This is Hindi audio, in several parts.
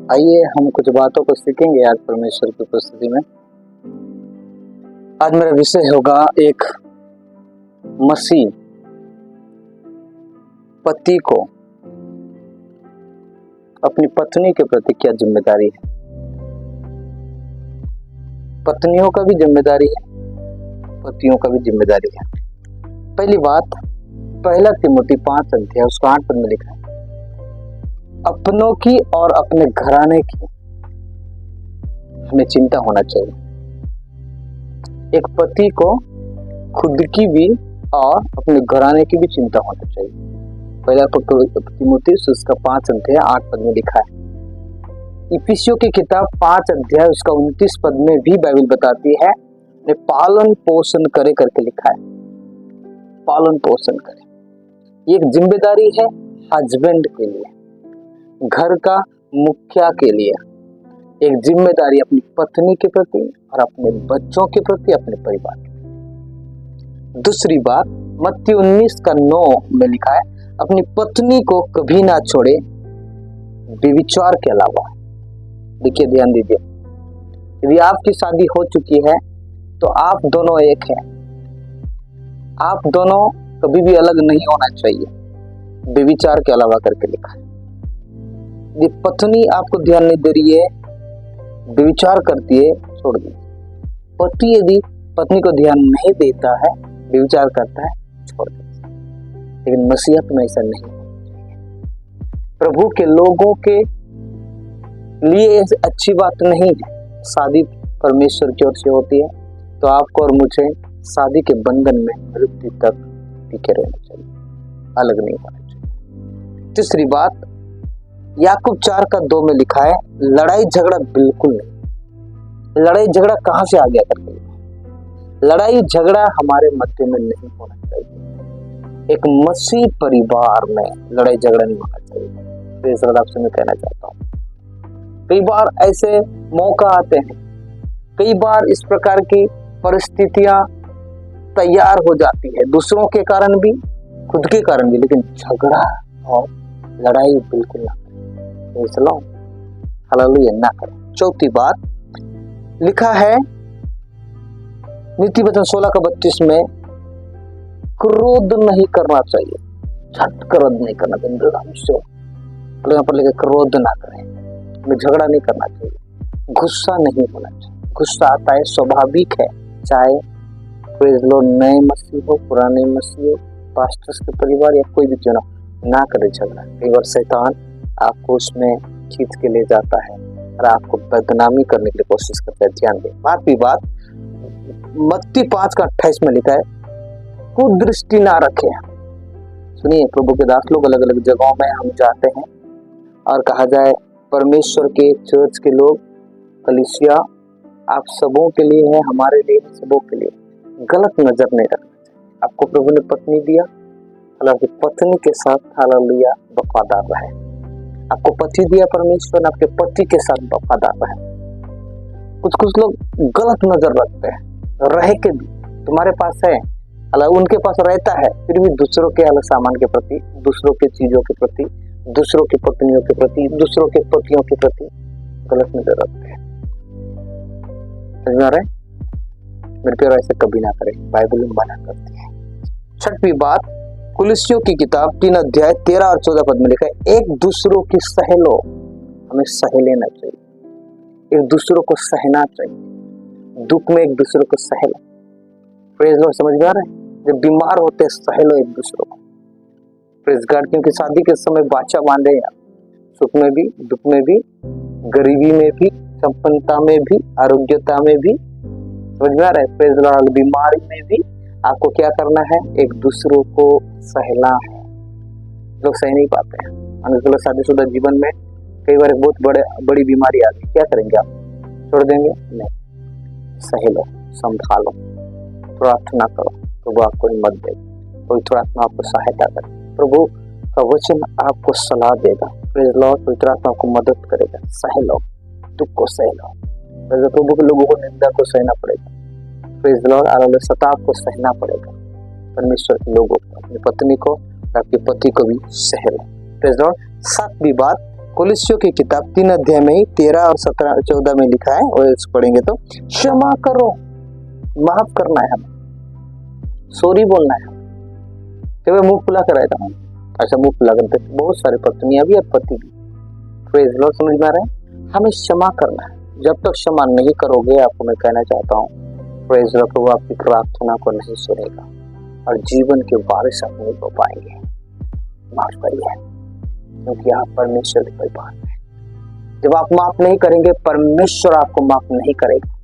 आइए हम कुछ बातों को सीखेंगे आज परमेश्वर की उपस्थिति में। आज मेरा विषय होगा एक मसीह पति को अपनी पत्नी के प्रति क्या जिम्मेदारी है। पत्नियों का भी जिम्मेदारी है, पतियों का भी जिम्मेदारी है। पहली बात, पहला तिमोथी 5 अध्याय उसका 8 पद में लिखा है, अपनों की और अपने घराने की हमें चिंता होना चाहिए। एक पति को खुद की भी और अपने घराने की भी चिंता होना चाहिए। पहला तिमोथी उसका 5 अध्याय 8 पद में लिखा है। इफिसियों की किताब 5 अध्याय उसका 29 पद में भी बाइबल बताती है, ने पालन पोषण करे करके लिखा है। पालन पोषण करे, ये एक जिम्मेदारी है हस्बैंड के लिए, घर का मुखिया के लिए। एक जिम्मेदारी अपनी पत्नी के प्रति और अपने बच्चों के प्रति, अपने परिवार के प्रति। दूसरी बात, मत्ती 19:9 में लिखा है, अपनी पत्नी को कभी ना छोड़े व्यभिचार के अलावा। देखिए, ध्यान दीजिए, यदि आपकी शादी हो चुकी है तो आप दोनों एक हैं, आप दोनों कभी भी अलग नहीं होना चाहिए, व्यभिचार के अलावा करके लिखा है। यदि पत्नी आपको ध्यान नहीं दे रही है, व्यभिचार करती है, छोड़ दीजिए। पति यदि पत्नी को ध्यान नहीं देता है, व्यभिचार करता है, छोड़ दीजिए। लेकिन मसीहत में ऐसा नहीं होना चाहिए। प्रभु के लोगों के लिए अच्छी बात नहीं है। शादी परमेश्वर की ओर से होती है, तो आपको और मुझे शादी के बंधन में मृत्यु तक टिके रहना चाहिए, अलग नहीं होना चाहिए। तीसरी बात, याकूब 4:2 में लिखा है, लड़ाई झगड़ा बिल्कुल नहीं। लड़ाई झगड़ा कहां से आ गया करके लिखा। लड़ाई झगड़ा हमारे मध्य में नहीं होना चाहिए। एक मसीह परिवार में लड़ाई झगड़ा नहीं होना चाहिए। तो इस आपसे मैं कहना चाहता हूँ, कई बार ऐसे मौका आते हैं, कई बार इस प्रकार की परिस्थितियां तैयार हो जाती है, दूसरों के कारण भी, खुद के कारण भी, लेकिन झगड़ा और लड़ाई बिल्कुल ना करें। हालेलुया, ना करें। चौथी बात, लिखा है नीति वचन 16:32 में, क्रोध नहीं करना चाहिए, झट क्रोध नहीं करना चाहिए। यहाँ पर लिखा क्रोध ना करें, झगड़ा नहीं करना चाहिए, गुस्सा नहीं होना चाहिए। गुस्सा आता है, स्वाभाविक है, चाहे प्रेज़ लॉर्ड नए मसीह हो, पुराने मसीह हो, पास्टर्स के परिवार या कोई भी चुनाव, ना करे झगड़ा। कई बार शैतान आपको उसमें खींच के ले जाता है और आपको बदनामी करने के लिए कोशिश करता है। ध्यान दें। बाकी बात, मत्ती 5:28 में लिखा है, कुदृष्टि ना रखे। सुनिए, प्रभु के दास लोग अलग अलग जगहों में हम जाते हैं और कहा जाए परमेश्वर के चर्च के लोग, कलीसिया आप सबों के लिए है, हमारे लिए, सबों के लिए, गलत नजर नहीं रखना चाहिए। आपको प्रभु ने पत्नी दिया, हालांकि पत्नी के साथ हालेलुया वफादार रहे। आपको पति दिया परमेश्वर ने, आपके पति के साथ वफादार रहे। कुछ लोग गलत नजर रखते हैं, रह के भी तुम्हारे पास है, हालांकि उनके पास रहता है, फिर भी दूसरों के अलग सामान के प्रति, दूसरों के चीजों के प्रति, दूसरों की पत्नियों के प्रति, दूसरों के पतियों के प्रति गलत नजर रखते हैं। समझ रहे? मेरे प्यारे, ऐसे कभी ना करें, बाइबल में मना करती है। छठवीं बात, कुलिसियों की किताब 3 अध्याय 13 और 14 पद में लिखा है, एक दूसरों की सह लो। हमें सह लेना चाहिए, एक दूसरों को सहना चाहिए, दुख में एक दूसरों को सह लो। प्रेज़ लॉर्ड, समझ में आ रहा है? जब बीमार होते हैं, सह लो एक दूसरों को। प्रेज़ गॉड, क्योंकि शादी के समय बाचा बांधे हैं, सुख में भी, दुख में भी, गरीबी में भी, संपन्नता में भी, आरोग्यता में भी। समझ में आ रहा है? प्रेज़ लॉर्ड, बीमारी में भी आपको क्या करना है? एक दूसरों को सहना है। लोग सह नहीं पाते हैं। लोग शादीशुदा जीवन में कई बार बहुत बड़ी बीमारी आ गई, क्या करेंगे आप? छोड़ देंगे? नहीं, सह लो, संभालो, प्रार्थना करो, प्रभु आपको हिम्मत देगा, पवित्र आत्मा आपको सहायता करे, प्रभु का वचन आपको सलाह देगा। प्रेज़ लॉर्ड, पवित्र आत्मा आपको मदद करेगा। सह लो, दुख को सह लो। प्रभु के लोगों को निंदा को सहना पड़ेगा, प्रेज़ लॉर्ड, और सताव को सहना पड़ेगा। परमेश्वर के लोगों को, अपनी पत्नी को, आपके पति को भी सह लो। Praise Lord. सातवीं बात, कुलिस्सियों की किताब 3 अध्याय में ही 13 और 17 14 में लिखा है, और इसको पढ़ेंगे तो क्षमा करो, माफ करना है, हमें सॉरी बोलना है। जब मुंह खुला कर रहता हूँ, ऐसा मुंह खुला करते बहुत सारे पत्नियां भी और पति भी, प्रेज लॉर्ड, समझ में आ रहा है। हमें क्षमा करना है। जब तक क्षमा नहीं करोगे, आपको मैं कहना चाहता हूँ, प्रेज लॉर्ड, प्रभु आपकी प्रार्थना को नहीं सुनेगा और जीवन के वारिस आप नहीं हो पाएंगे। माफ करिए, क्योंकि आप परमेश्वर के परिवार में। जब आप माफ नहीं करेंगे, परमेश्वर आपको माफ नहीं करेगा।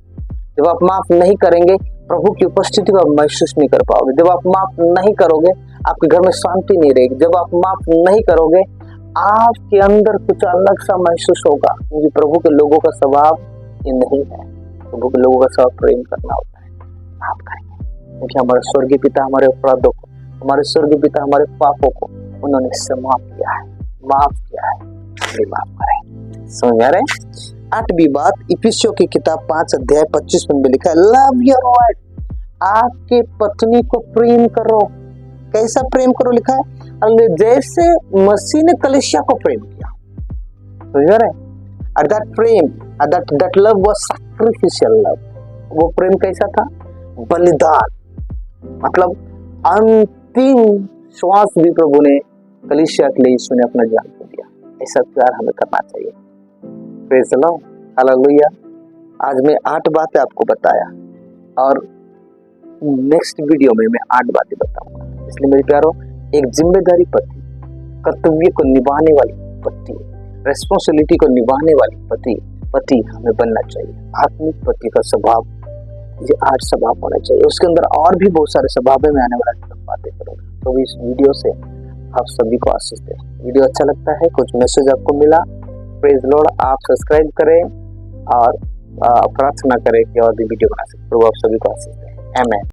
जब आप माफ नहीं करेंगे, प्रभु की उपस्थिति को आप महसूस नहीं कर पाओगे। जब आप माफ नहीं करोगे, आपके घर में शांति नहीं रहेगी। जब आप माफ नहीं करोगे, आपके अंदर कुछ अलग सा महसूस होगा, क्योंकि प्रभु के लोगों का स्वभाव ये नहीं है। प्रभु के लोगों का स्वभाव प्रेम करना होता है। माफ करेंगे, क्योंकि हमारे स्वर्गीय पिता हमारे अपराधों को, हमारे स्वर्गीय पिता हमारे पापों को उन्होंने समाप्त किया है, माफ किया है। माफ करें। समझ आ रहे हैं? 8वीं बात, इफिसियों की किताब 5 अध्याय 25 में लिखा है, लव योर वाइफ, आपके पत्नी को प्रेम करो। कैसा प्रेम करो लिखा है? जैसे मसीह ने कलीसिया को प्रेम किया। समझ रहे? और that Prem, that love was sacrificial love. वो प्रेम कैसा था? बलिदान, मतलब अंतिम श्वास भी प्रभु ने कलीसिया के लिए यीशु ने अपना जान को दिया। ऐसा प्यार हमें करना चाहिए। Praise the Lord, hallelujah. आज मैं 8 बातें आपको बताया और नेक्स्ट वीडियो में मैं 8 बातें बताऊंगा। इसलिए मेरे प्यारों, एक जिम्मेदारी पति, कर्तव्य को निभाने वाली पति, रेस्पॉन्सिबिलिटी को निभाने वाली पति हमें बनना चाहिए। आत्मिक पति का स्वभाव, ये 8 स्वभाव होना चाहिए। उसके अंदर और भी बहुत सारे स्वभाव में आने वाला बातें करूंगा। तो इस वीडियो से आप सभी को आशीष दें। वीडियो अच्छा लगता है, कुछ मैसेज आपको मिला, प्रेज लॉर्ड, आप सब्सक्राइब करें और प्रार्थना करें कि और भी वीडियो बना सकें। प्रभु आप सभी को आशीष दें। आमीन।